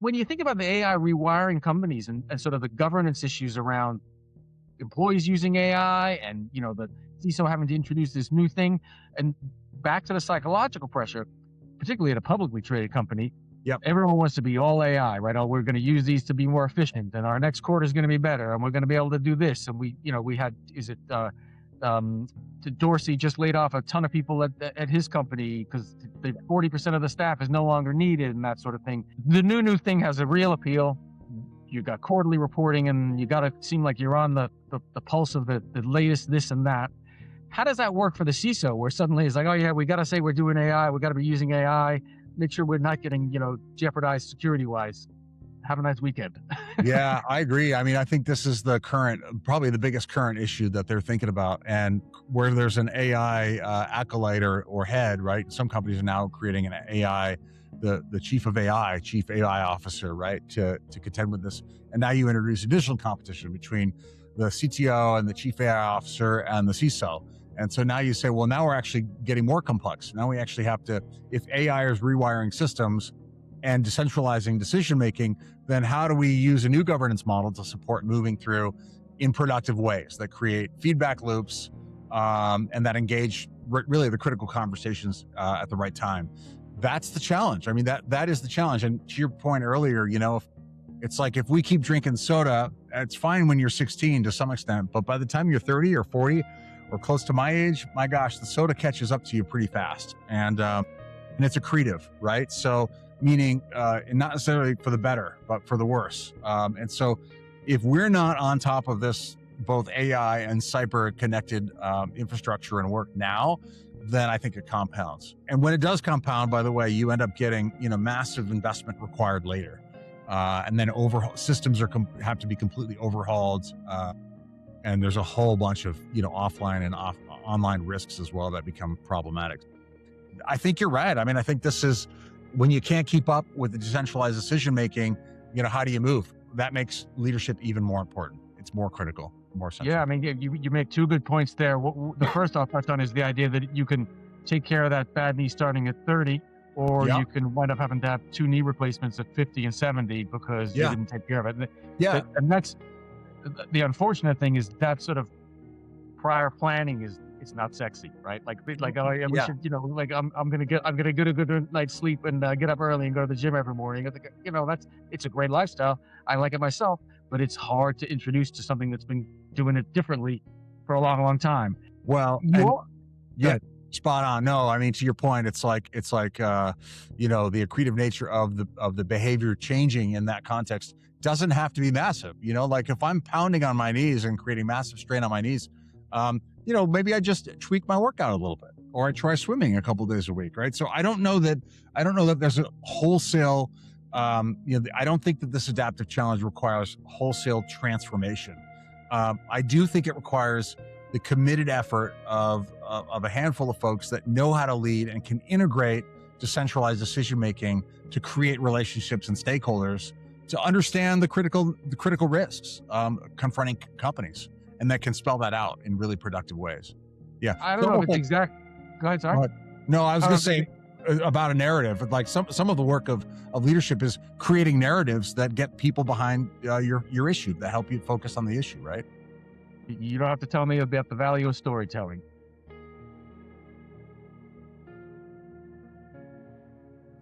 when you think about the AI rewiring companies and sort of the governance issues around employees using AI and, the CISO having to introduce this new thing, and back to the psychological pressure, particularly at a publicly traded company, Yep. everyone wants to be all AI, right? Oh, we're going to use these to be more efficient, and our next quarter is going to be better, and we're going to be able to do this. And we had, Dorsey just laid off a ton of people at his company because the 40% of the staff is no longer needed and that sort of thing. The new thing has a real appeal. You got quarterly reporting, and you got to seem like you're on the pulse of the latest this and that. How does that work for the CISO, where suddenly it's like, oh yeah, we got to say we're doing AI, we got to be using AI, make sure we're not getting, jeopardized security-wise. Have a nice weekend. Yeah, I agree. I mean, I think this is probably the biggest current issue that they're thinking about, and where there's an AI acolyte or head, right? Some companies are now creating an AI, the chief AI officer, right, to contend with this. And now you introduce additional competition between the CTO and the chief AI officer and the CISO. And so now you say, well, now we're actually getting more complex. Now we actually have to, if AI is rewiring systems and decentralizing decision-making, then how do we use a new governance model to support moving through in productive ways that create feedback loops and that engage really the critical conversations at the right time? That's the challenge. I mean, that is the challenge. And to your point earlier, it's like if we keep drinking soda, it's fine when you're 16 to some extent, but by the time you're 30 or 40 or close to my age, my gosh, the soda catches up to you pretty fast. And it's accretive, right? So meaning not necessarily for the better, but for the worse. And so if we're not on top of this, both AI and cyber connected infrastructure and work now, then I think it compounds. And when it does compound, by the way, you end up getting, massive investment required later. And then systems have to be completely overhauled. And there's a whole bunch of, offline and online risks as well that become problematic. I think you're right. I mean, I think this is when you can't keep up with the decentralized decision-making, how do you move? That makes leadership even more important. It's more critical, more central. Yeah, I mean, you make two good points there. The first I'll touch on is the idea that you can take care of that bad knee starting at 30, or you can wind up having to have 2 knee replacements at 50 and 70 because you didn't take care of it. Yeah. And that's the unfortunate thing, is that sort of prior planning it's not sexy, right? Like oh yeah, we should, like I'm gonna get a good night's sleep and get up early and go to the gym every morning. It's a great lifestyle. I like it myself, but it's hard to introduce to something that's been doing it differently for a long, long time. Well, spot on. No, I mean, to your point, it's like the accretive nature of the behavior changing in that context doesn't have to be massive. Like if I'm pounding on my knees and creating massive strain on my knees, maybe I just tweak my workout a little bit, or I try swimming a couple of days a week, right? So I don't know that there's a wholesale, I don't think that this adaptive challenge requires wholesale transformation. I do think it requires the committed effort of a handful of folks that know how to lead and can integrate decentralized decision-making to create relationships and stakeholders to understand the critical risks confronting companies, and that can spell that out in really productive ways. Yeah. I don't know if it's exact. Go ahead, sorry. No, I was going to say about a narrative. Like some of the work of leadership is creating narratives that get people behind your issue, that help you focus on the issue, right? You don't have to tell me about the value of storytelling.